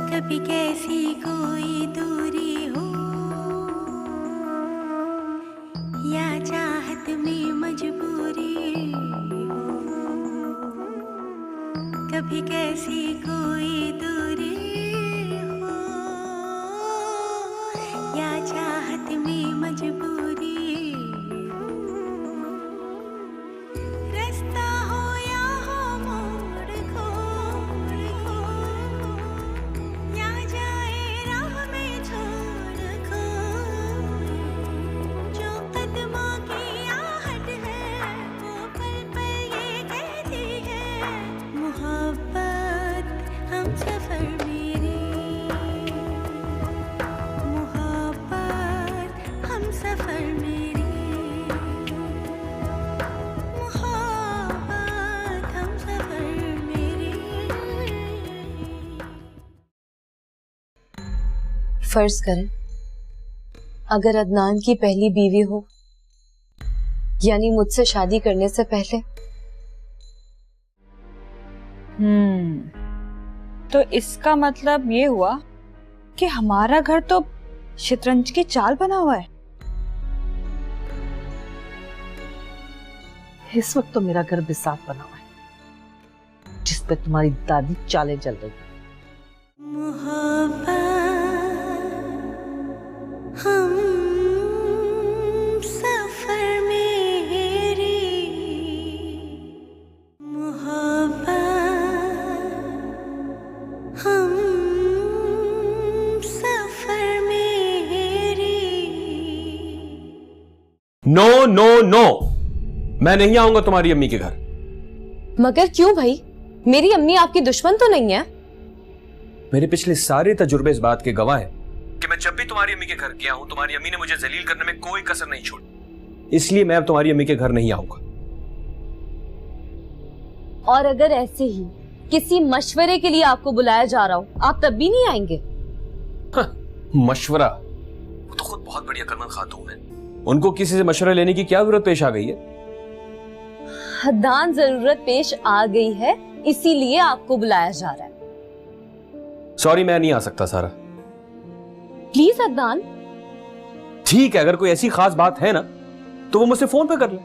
कभी कैसी कोई दूरी हो या चाहत में मजबूरी हो, कभी कैसी कोई दूरी हो या चाहत में मजबूरी हो, रास्ता हो या हो मोड़ खोड़ खो, या जाए राह में छोड़ खोए, जो कदमों की आहट है वो पल पल ये कहती है, मोहब्बत हम सफर मेरे, मोहब्बत हम सफर मेरे, मोहब्बत हम सफर मेरे। फर्ज करें अगर अदनान की पहली बीवी हो, यानी मुझसे शादी करने से पहले, तो इसका मतलब ये हुआ कि हमारा घर तो शतरंज की चाल बना हुआ है। इस वक्त तो मेरा घर बिसात बना हुआ है जिस पे तुम्हारी दादी चालें चल रही है। मोहब्बत हम सफर मेरे, मोहब्बत हम सफर मेरे। नो नो नो, मैं नहीं आऊंगा तुम्हारी अम्मी के घर। मगर क्यों भाई? मेरी अम्मी आपकी दुश्मन तो नहीं है? मेरे पिछले सारे तजुर्बे इस बात के गवाह हैं कि मैं जब भी तुम्हारी अम्मी के घर गया हूं, तुम्हारी अम्मी ने मुझे जलील करने में कोई कसर नहीं छोड़ी। इसलिए मैं अब तुम्हारी अम्मी के घर नहीं आऊंगा। और अगर ऐसे ही किसी मशवरे के लिए आपको बुलाया जा रहा हो, आप तब भी नहीं आएंगे? मशवरा? वो तो खुद बहुत बड़ी अक्लमंद खातून है, उनको किसी से मशवरा लेने की क्या जरूरत पेश आ गई है? हद्दान जरूरत पेश आ गई है, इसीलिए आपको बुलाया जा रहा है। सॉरी, मैं नहीं आ सकता सारा। प्लीज अदनान। ठीक है, अगर कोई ऐसी खास बात है ना तो वो मुझसे फोन पे कर ले।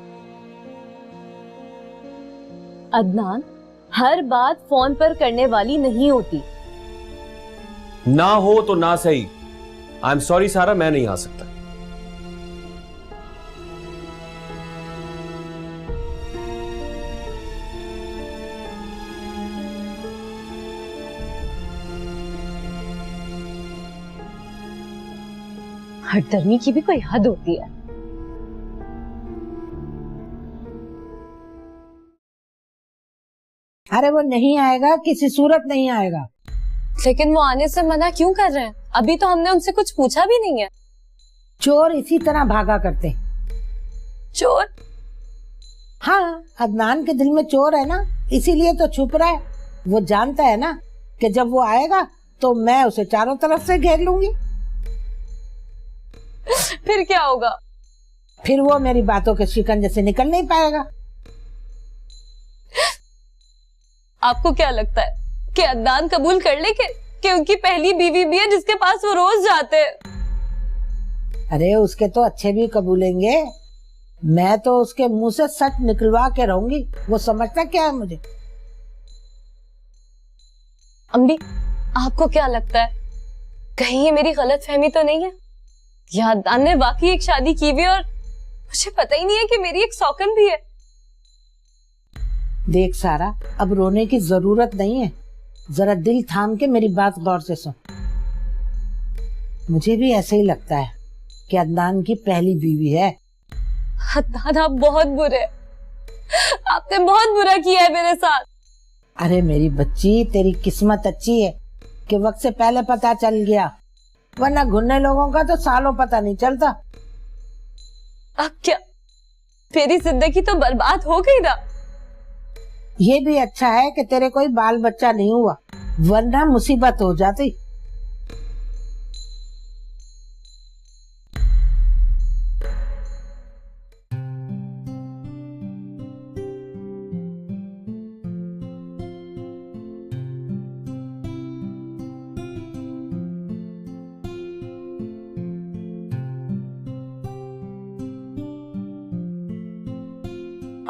अदनान, हर बात फोन पर करने वाली नहीं होती। ना हो तो ना सही। आई एम सॉरी सारा, मैं नहीं आ सकता। हठधर्मी की भी कोई हद होती है। अरे वो नहीं आएगा, किसी सूरत नहीं आएगा। लेकिन वो आने से मना क्यों कर रहे हैं? अभी तो हमने उनसे कुछ पूछा भी नहीं है। चोर इसी तरह भागा करते। चोर? हाँ, अदनान के दिल में चोर है ना, इसीलिए तो छुप रहा है। वो जानता है ना कि जब वो आएगा तो मैं उसे चारों तरफ से घेर लूंगी। फिर क्या होगा? फिर वो मेरी बातों के शिकंजे से निकल नहीं पाएगा। आपको क्या लगता है कि अदनान कबूल कर ले कि उनकी पहली बीवी भी है जिसके पास वो रोज जाते हैं? अरे उसके तो अच्छे भी कबूलेंगे, मैं तो उसके मुंह से सच निकलवा के रहूंगी। वो समझता क्या है मुझे? अम्मी, आपको क्या लगता है, कहीं ये मेरी गलतफहमी तो नहीं है? या अदनान ने वाकई एक शादी की भी और मुझे पता ही नहीं है कि मेरी एक सौकन भी है। देख सारा, अब रोने की जरूरत नहीं है, जरा दिल थाम के मेरी बात गौर से सुन। मुझे भी ऐसे ही लगता है कि अदनान की पहली बीवी है। अदनान, आप बहुत बुरे, आपने बहुत बुरा किया है मेरे साथ। अरे मेरी बच्ची, तेरी किस्मत अच्छी है कि वक्त से पहले पता चल गया, वरना घुनने लोगों का तो सालों पता नहीं चलता। अब क्या मेरी जिंदगी तो बर्बाद हो गई ना? ये भी अच्छा है कि तेरे कोई बाल बच्चा नहीं हुआ, वरना मुसीबत हो जाती।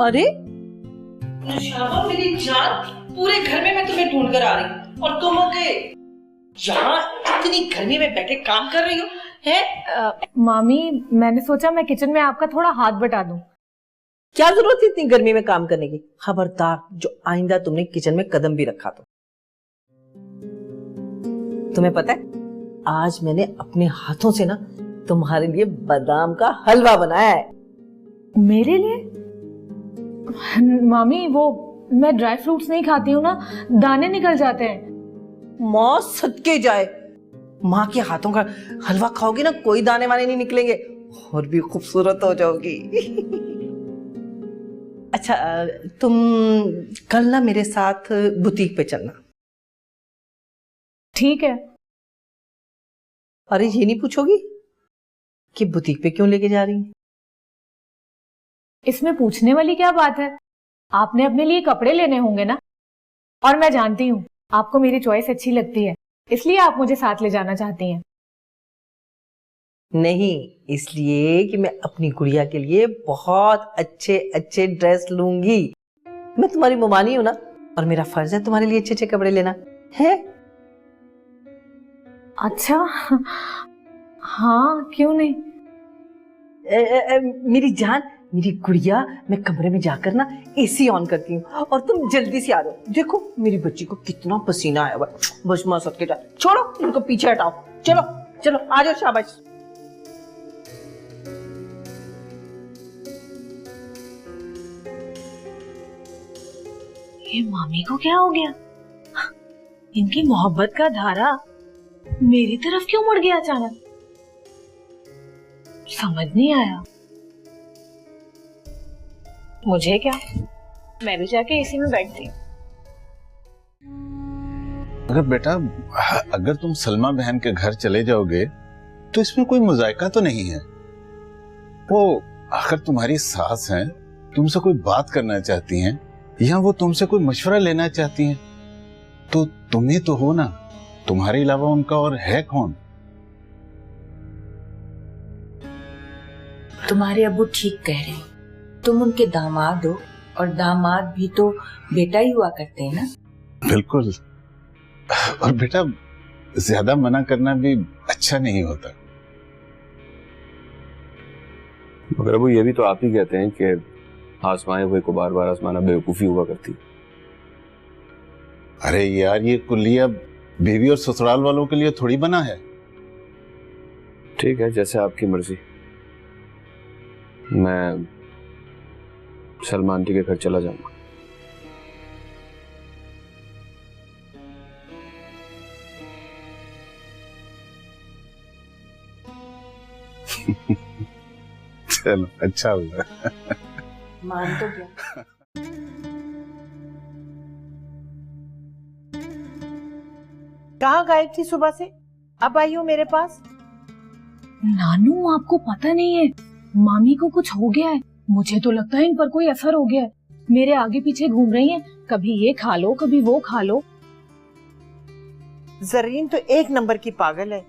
अरे शाबा मेरी जान, पूरे घर में मैं तुम्हें ढूंढ कर आ रही हूँ और तुम लोग यहाँ इतनी गर्मी में बैठे काम कर रही हो है? मामी, मैंने सोचा मैं किचन में आपका थोड़ा हाथ बटा दूं। क्या जरूरत है इतनी गर्मी में काम करने की? खबरदार, जो आइंदा तुमने किचन में कदम भी रखा तो। तुम्हें पता है, आज मैंने अपने हाथों से ना तुम्हारे लिए बादाम का हलवा बनाया है। मेरे लिए? मामी, वो मैं ड्राई फ्रूट्स नहीं खाती हूँ ना, दाने निकल जाते हैं। माँ सदके जाए, माँ के हाथों का हलवा खाओगी ना, कोई दाने वाने नहीं निकलेंगे और भी खूबसूरत हो जाओगी। अच्छा, तुम कल ना मेरे साथ बुटीक पे चलना। ठीक है। अरे ये नहीं पूछोगी कि बुटीक पे क्यों लेके जा रही है? इसमें पूछने वाली क्या बात है? आपने अपने लिए कपड़े लेने होंगे ना, और मैं जानती हूँ आपको मेरी चॉइस अच्छी लगती है, इसलिए आप मुझे साथ ले जाना चाहती हैं। नहीं, इसलिए कि मैं अपनी गुड़िया के लिए बहुत अच्छे अच्छे ड्रेस लूंगी। मैं तुम्हारी ममानी हूं ना, और मेरा फर्ज है तुम्हारे लिए अच्छे अच्छे कपड़े लेना है। अच्छा, हाँ, क्यों नहीं। मेरी जान, मेरी गुड़िया, मैं कमरे में जाकर ना एसी ऑन करती हूँ और तुम जल्दी से आ जाओ। देखो मेरी बच्ची को कितना पसीना आया हुआ। बस मां सबके जा, छोड़ो इनको, पीछे हटाओ। चलो चलो आ जाओ, शाबाश। ये मामी को क्या हो गया? इनकी मोहब्बत का धारा मेरी तरफ क्यों मुड़ गया अचानक? समझ नहीं आया। मुझे क्या, मैं भी जाके एसी में बैठती हूँ। अगर बेटा, अगर तुम सलमा बहन के घर चले जाओगे तो इसमें कोई मुजायका तो नहीं है। वो अगर तुम्हारी सास हैं, तुमसे कोई बात करना चाहती हैं या वो तुमसे कोई मशवरा लेना चाहती हैं, तो तुम ही तो हो ना, तुम्हारे अलावा उनका और है कौन? तुम्हारे अब्बू ठीक कह रहे हैं, तुम उनके दामाद हो और दामाद भी तो बेटा ही हुआ करते हैं ना। बिल्कुल, और बेटा ज्यादा मना करना भी अच्छा नहीं होता। मगर वो ये भी तो आप ही कहते हैं कि आजमाए हुए को बार बार आजमाना बेवकूफी हुआ करती। अरे यार, ये कुल्लिया बीवी और ससुराल वालों के लिए थोड़ी बना है। ठीक है, जैसे आपकी मर्जी। मैं सलमा आंटी के घर चला जाऊंगा। चलो, अच्छा हुआ। मान तो गया। कहाँ गायब थी सुबह से, अब आई हो मेरे पास? नानू, आपको पता नहीं है, मामी को कुछ हो गया है। मुझे तो लगता है इन पर कोई असर हो गया है। मेरे आगे पीछे घूम रही हैं, कभी ये खा लो कभी वो खा लो। जरीन तो एक नंबर की पागल है,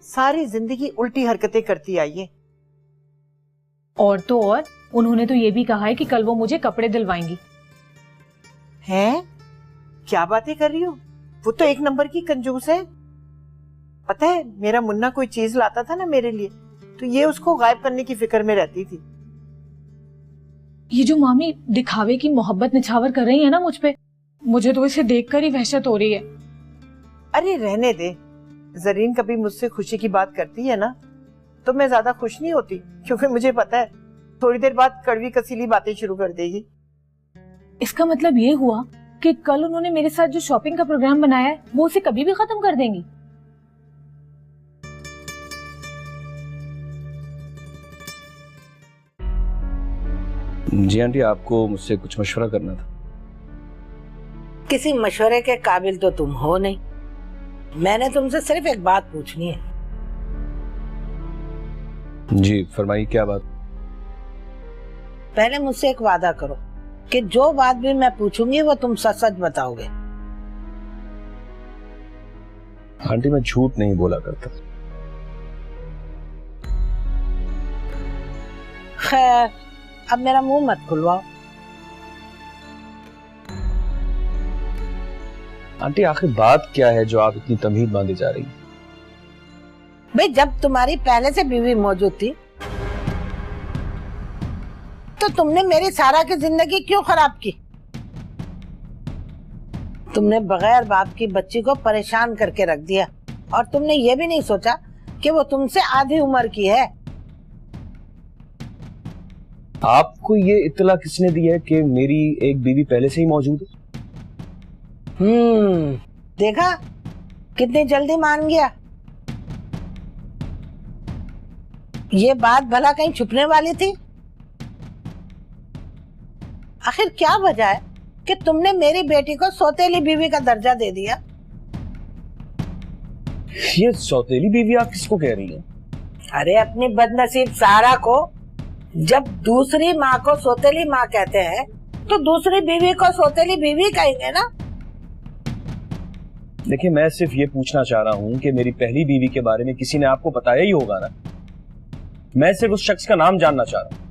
सारी जिंदगी उल्टी हरकतें करती आई है। और तो और, उन्होंने तो ये भी कहा है कि कल वो मुझे कपड़े दिलवाएंगी। हैं? क्या बातें कर रही हो? वो तो एक नंबर की कंजूस है। पता है, मेरा मुन्ना कोई चीज लाता था ना मेरे लिए, तो ये उसको गायब करने की फिक्र में रहती थी। ये जो मामी दिखावे की मोहब्बत निछावर कर रही है ना मुझ पे, मुझे तो इसे देखकर ही वहशत हो रही है। अरे रहने दे, जरीन कभी मुझसे खुशी की बात करती है ना, तो मैं ज्यादा खुश नहीं होती, क्योंकि मुझे पता है थोड़ी देर बाद कड़वी कसीली बातें शुरू कर देगी। इसका मतलब ये हुआ कि कल उन्होंने मेरे साथ जो शॉपिंग का प्रोग्राम बनाया है, वो उसे कभी भी खत्म कर देंगी। जी आंटी, आपको मुझसे कुछ मशवरा करना था। किसी मशवरे के काबिल तो तुम हो नहीं। मैंने तुमसे सिर्फ एक बात पूछनी है। जी फरमाइए, क्या बात? पहले मुझसे एक वादा करो कि जो बात भी मैं पूछूंगी वो तुम सच सच बताओगे। आंटी, मैं झूठ नहीं बोला करता। खैर, अब मेरा मुंह मत खुलवाओ। आंटी आखिर बात क्या है जो आप इतनी तमहीद बांधे जा रही हैं? भाई जब तुम्हारी पहले से बीवी मौजूद थी तो तुमने मेरी सारा की जिंदगी क्यों खराब की? तुमने बगैर बाप की बच्ची को परेशान करके रख दिया और तुमने ये भी नहीं सोचा कि वो तुमसे आधी उम्र की है। आपको ये इत्तला किसने दी है कि मेरी एक बीवी पहले से ही मौजूद है? देखा कितनी जल्दी मान गया। ये बात भला कहीं छुपने वाली थी? आखिर क्या वजह है कि तुमने मेरी बेटी को सौतेली बीवी का दर्जा दे दिया? ये सौतेली बीवी आप किसको कह रही हैं? अरे अपनी बदनसीब सारा को जब दूसरी माँ को सौतेली माँ कहते हैं तो दूसरी बीवी को सौतेली बीवी कहेंगे ना। देखिए मैं सिर्फ ये पूछना चाह रहा हूँ कि मेरी पहली बीवी के बारे में किसी ने आपको बताया ही होगा ना। मैं सिर्फ उस शख्स का नाम जानना चाह रहा हूँ।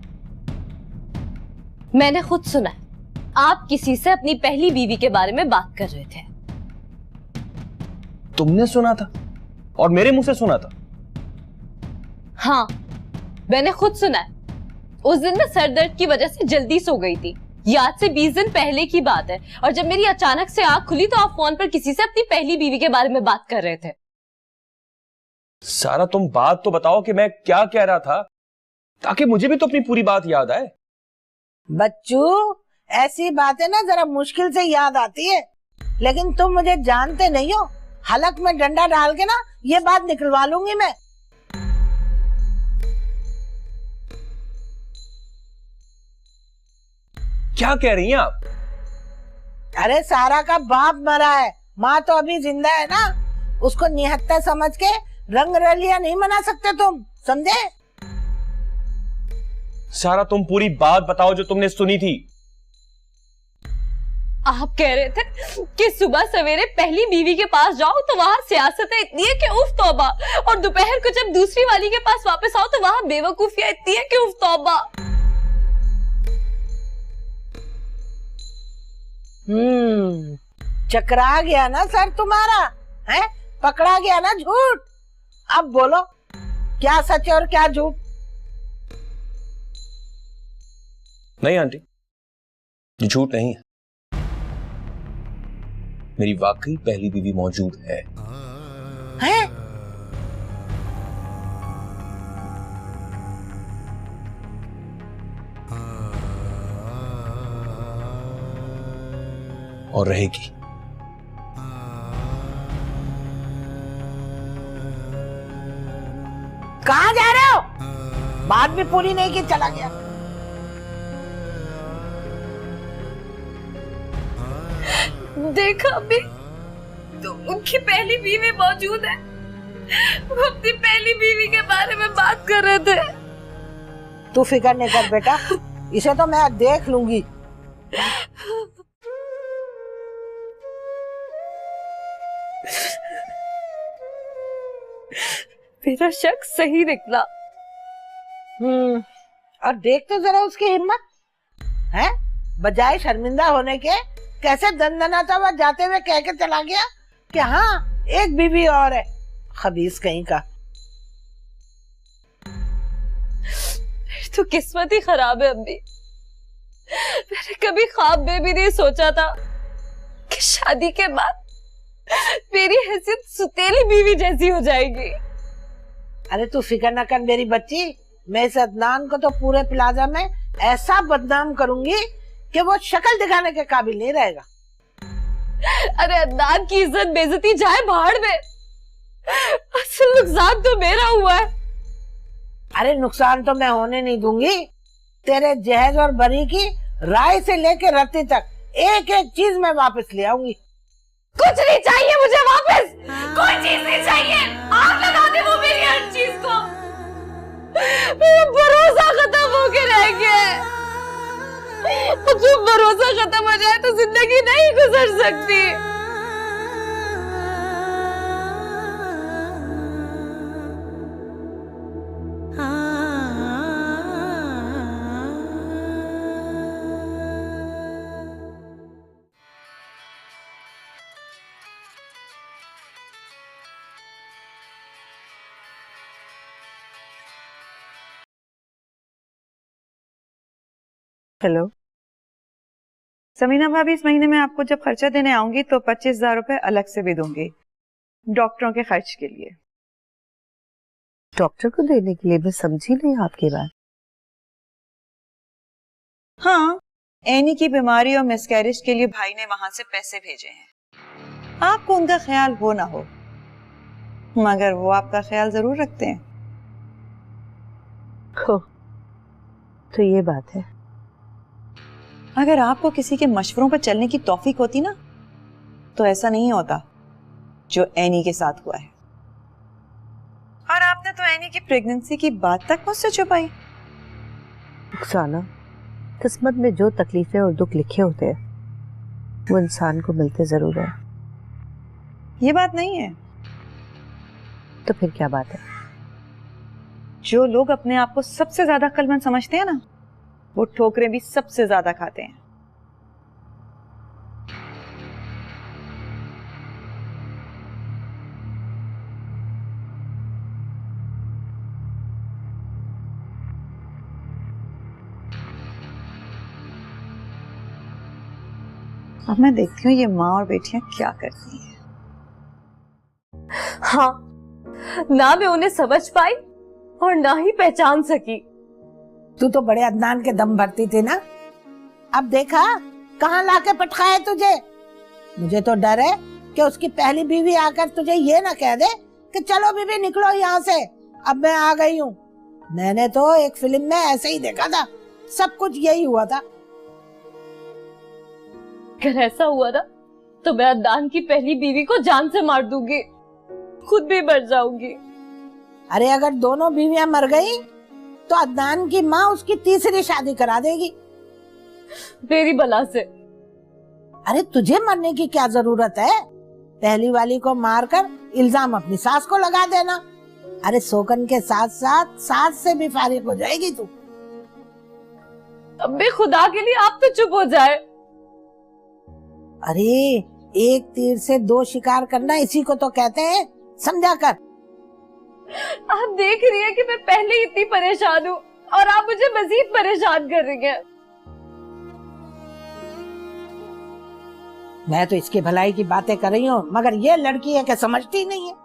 मैंने खुद सुना है आप किसी से अपनी पहली बीवी के बारे में बात कर रहे थे। तुमने सुना था और मेरे मुंह से सुना था? हाँ मैंने खुद सुना है। उस दिन मैं सर दर्द की वजह से जल्दी सो गई थी। याद से 20 दिन पहले की बात है और जब मेरी अचानक से आंख खुली तो आप फोन पर किसी से अपनी पहली बीवी के बारे में बात कर रहे थे। सारा तुम बात तो बताओ कि मैं क्या कह रहा था ताकि मुझे भी तो अपनी पूरी बात याद आए। बच्चू ऐसी बातें ना जरा मुश्किल से याद आती है, लेकिन तुम मुझे जानते नहीं हो। हलक में डंडा डाल के ना ये बात निकलवा लूंगी मैं। क्या कह रही हैं आप? अरे सारा का बाप मरा है, माँ तो अभी जिंदा है ना। उसको निहत्था समझ के रंग रलिया नहीं मना सकते तुम, समझे? सारा तुम पूरी बात बताओ जो तुमने सुनी थी। आप कह रहे थे कि सुबह सवेरे पहली बीवी के पास जाओ तो वहां सियासतें इतनी है कि उफ तौबा, और दोपहर को जब दूसरी वाली के पास वापस आओ तो वहां बेवकूफियां इतनी है कि उफ तौबा। चकरा गया ना सर तुम्हारा, है? पकड़ा गया ना झूठ। अब बोलो क्या सच और क्या झूठ? नहीं आंटी ये झूठ नहीं है। मेरी वाकई पहली बीवी मौजूद है। हैं? और रहेगी। कहाँ जा रहे हो? बात भी पूरी नहीं की चला गया। देखा भी तो उनकी पहली बीवी मौजूद है। वो अपनी पहली बीवी के बारे में बात कर रहे थे। तू फिक्र नहीं कर बेटा, इसे तो मैं देख लूंगी। मेरा शक सही निकला। और देख तो जरा उसकी हिम्मत है, बजाय शर्मिंदा होने के कैसे दंदनाता हुआ जाते हुए कह के चला गया कि हाँ एक बीवी और है। खबीस कहीं का। तो किस्मत ही खराब है अम्मी। मैंने कभी ख्वाब में भी नहीं सोचा था कि शादी के बाद मेरी हैसियत सुतेली बीवी जैसी हो जाएगी। अरे तू फिक्र न कर मेरी बच्ची, मैं इस अदनान को तो पूरे प्लाजा में ऐसा बदनाम करूंगी कि वो शक्ल दिखाने के काबिल नहीं रहेगा। अरे अदनान की इज्जत बेइज्जती जाए भाड़ में, असल नुकसान तो मेरा हुआ है। अरे नुकसान तो मैं होने नहीं दूंगी। तेरे जहेज और बरी की राय से लेकर रत्ती तक एक एक चीज मैं वापस ले आऊंगी। कुछ नहीं चाहिए मुझे वापस, कोई चीज नहीं चाहिए। आग लगा दे वो मेरी हर चीज को। मेरा भरोसा खत्म होके रह गया है। जब भरोसा खत्म हो जाए तो जिंदगी नहीं गुजर सकती। हेलो समीना भाभी, इस महीने में आपको जब खर्चा देने आऊंगी तो 25,000 रुपए अलग से भी दूंगी डॉक्टरों के खर्च के लिए। डॉक्टर को देने के लिए? मैं समझी नहीं आपकी बात। हाँ, एनी की बीमारी और मिसकैरेज के लिए भाई ने वहां से पैसे भेजे हैं। आपको उनका ख्याल हो ना हो, मगर वो आपका ख्याल जरूर रखते हैं। हो, तो ये बात है। अगर आपको किसी के मशवरों पर चलने की तौफीक होती ना, तो ऐसा नहीं होता जो एनी के साथ हुआ है। और आपने तो एनी की प्रेगनेंसी की बात तक मुझसे छुपाई। रुखसाना, किस्मत में जो तकलीफें और दुख लिखे होते हैं वो इंसान को मिलते जरूर है। ये बात नहीं है। तो फिर क्या बात है? जो लोग अपने आप को सबसे ज्यादा अक्लमंद समझते हैं ना, वो ठोकरें भी सबसे ज्यादा खाते हैं। अब मैं देखती हूँ ये माँ और बेटियां क्या करती हैं। हाँ, ना मैं उन्हें समझ पाई और ना ही पहचान सकी। तू तो बड़े अदनान के दम भरती थी ना, अब देखा कहाँ लाके पटकाए तुझे। मुझे तो डर है कि उसकी पहली बीवी आकर तुझे ये ना कह दे कि चलो बीबी निकलो यहाँ से, अब मैं आ गई हूँ। मैंने तो एक फिल्म में ऐसे ही देखा था, सब कुछ यही हुआ था। अगर ऐसा हुआ ना तो मैं अदनान की पहली बीवी को जान से मार दूंगी, खुद भी मर जाऊंगी। अरे अगर दोनों बीवियां मर गई तो अदनान की माँ उसकी तीसरी शादी करा देगी। तेरी बला से। अरे तुझे मरने की क्या जरूरत है? पहली वाली को मारकर इल्जाम अपनी सास को लगा देना। अरे सोकन के साथ साथ सास से भी फारिग हो जाएगी तू। अब भी खुदा के लिए आप तो चुप हो जाए। अरे एक तीर से दो शिकार करना इसी को तो कहते हैं, समझा कर। आप देख रही है कि मैं पहले ही इतनी परेशान हूँ और आप मुझे मजीद परेशान कर रही हैं। मैं तो इसकी भलाई की बातें कर रही हूँ, मगर ये लड़की है कि समझती नहीं है।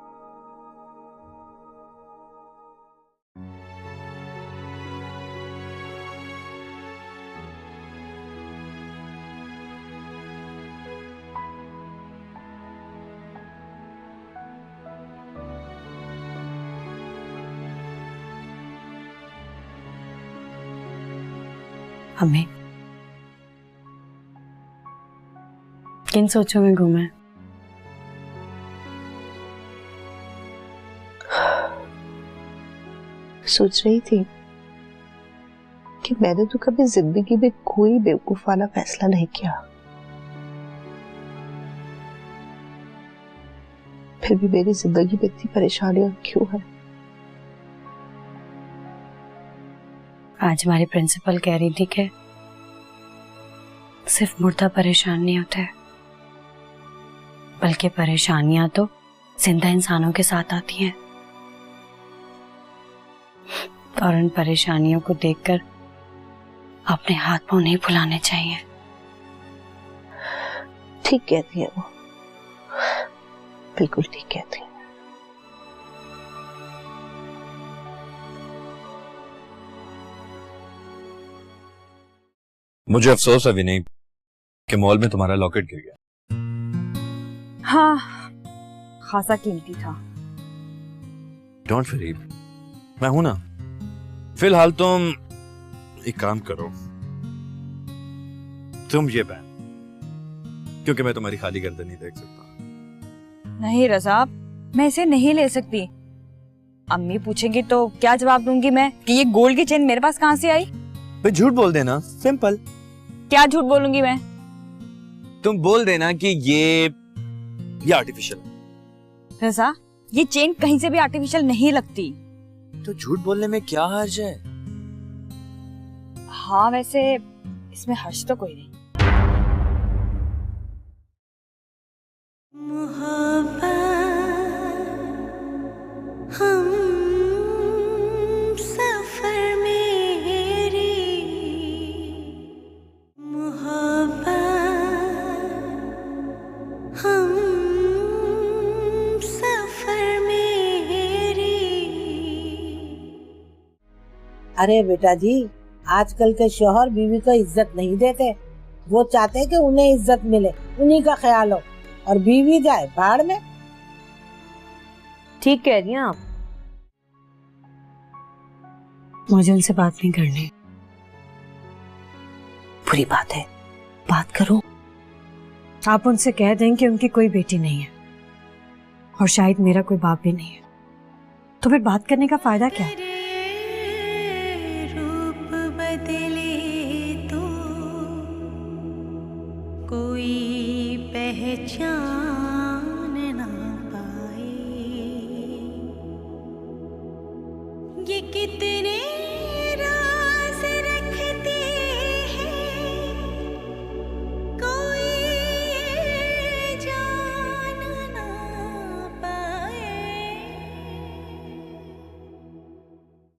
हमें किन सोचों में घूमे? सोच रही थी कि मैंने तो कभी जिंदगी में कोई बेवकूफाना फैसला नहीं किया, फिर भी मेरी जिंदगी में इतनी परेशानियां क्यों है? आज हमारी प्रिंसिपल कह रही थी कि सिर्फ मुर्दा परेशान नहीं होते, बल्कि परेशानियां तो जिंदा इंसानों के साथ आती हैं और उन परेशानियों को देखकर अपने हाथ पांव नहीं फुलाने चाहिए। ठीक कहती है वो, बिल्कुल ठीक कहती है। मुझे अफसोस है विनय कि मॉल में तुम्हारा लॉकेट गिर गया। हाँ, खासा कीमती था। डोंट वरी, मैं हूं ना। फिलहाल तुम एक काम करो, तुम ये पहन, क्योंकि मैं तुम्हारी खाली गर्दन नहीं देख सकता। नहीं रज़ा, मैं इसे नहीं ले सकती। अम्मी पूछेंगी तो क्या जवाब दूंगी मैं कि ये गोल्ड की चेन मेरे पास कहां से आई? भाई झूठ बोल देना, सिंपल। क्या झूठ बोलूंगी मैं? तुम बोल देना कि ये आर्टिफिशियल है। रज़ा, ये चेन कहीं से भी आर्टिफिशियल नहीं लगती। तो झूठ बोलने में क्या हर्ज है? हाँ, वैसे इसमें हर्ज तो कोई नहीं। हम सफर मेरी अरे बेटा जी, आजकल के शौहर बीवी को इज्जत नहीं देते। वो चाहते कि उन्हें इज्जत मिले, उन्हीं का ख्याल हो, और बीवी जाए भाड़ में। ठीक कह रही हैं आप। मुझे उनसे बात नहीं करनी। बुरी बात है, बात करो। आप उनसे कह दें कि उनकी कोई बेटी नहीं है और शायद मेरा कोई बाप भी नहीं है, तो फिर बात करने का फायदा क्या है? रूप बदले तो कोई पहचान